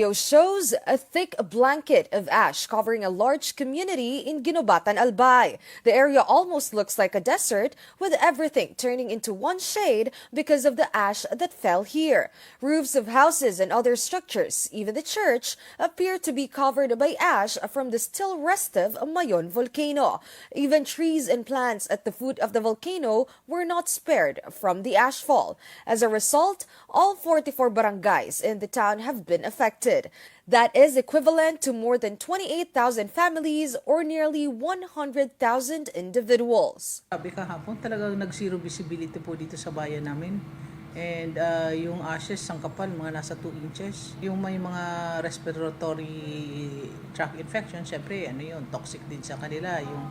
Video shows a thick blanket of ash covering a large community in Ginobatan, Albay. The area almost looks like a desert, with everything turning into one shade because of the ash that fell here. Roofs of houses and other structures, even the church, appear to be covered by ash from the still restive Mayon volcano. Even trees and plants at the foot of the volcano were not spared from the ashfall. As a result, all 44 barangays in the town have been affected. That is equivalent to more than 28,000 families or nearly 100,000 individuals. Sabi kahapon talagang nag-zero visibility po dito sa bayan namin. And yung ashes, ang kapal, mga nasa 2 inches. Yung may mga respiratory tract infection, syempre, toxic din sa kanila. Yung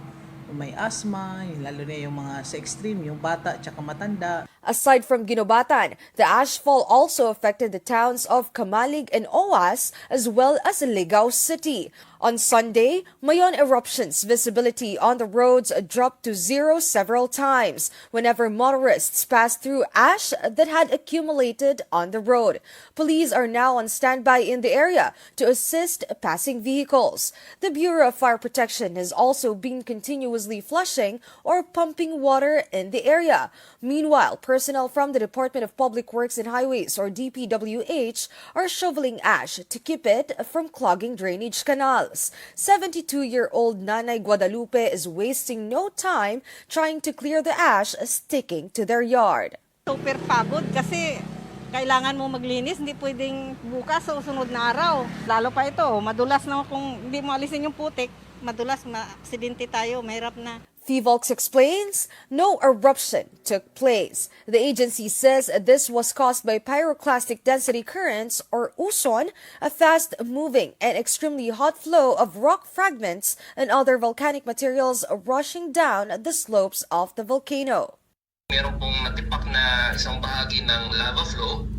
may asthma, lalo na yung mga sa extreme, yung bata at matanda. Aside from Ginobatan, the ashfall also affected the towns of Camalig and Oas as well as Ligao City. On Sunday, Mayon eruption's visibility on the roads dropped to zero several times whenever motorists passed through ash that had accumulated on the road. Police are now on standby in the area to assist passing vehicles. The Bureau of Fire Protection has also been continuously flushing or pumping water in the area. Meanwhile, personnel from the Department of Public Works and Highways, or DPWH, are shoveling ash to keep it from clogging drainage canals. 72-year-old Nanay Guadalupe is wasting no time trying to clear the ash sticking to their yard. Super pagod kasi kailangan mo maglinis, hindi pwedeng bukas o sunod na araw. Lalo pa ito, madulas na kung hindi mo alisin yung putik, madulas, ma-aksidente tayo, mahirap na. PHIVOLCS explains no eruption took place. The agency says this was caused by pyroclastic density currents, or uson, a fast-moving and extremely hot flow of rock fragments and other volcanic materials rushing down the slopes of the volcano. Meron pong natipak na isang bahagi ng lava flow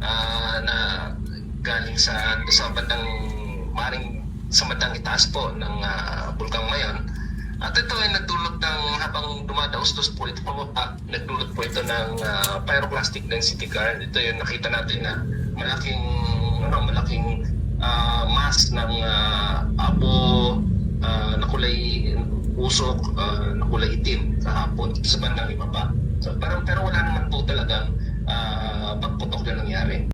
na galing sa bandang itaas po ng Bulkang Mayon. At ito ay nagdulot ng, habang dumadaustos po ito pababa, nagdulot po ito ng pyroclastic density current. Ito yung nakita natin na malaking mass ng abo na kulay usok, na kulay itim kahapon sa bandang ibaba. So, pero wala naman po talagang pagputok na nangyari.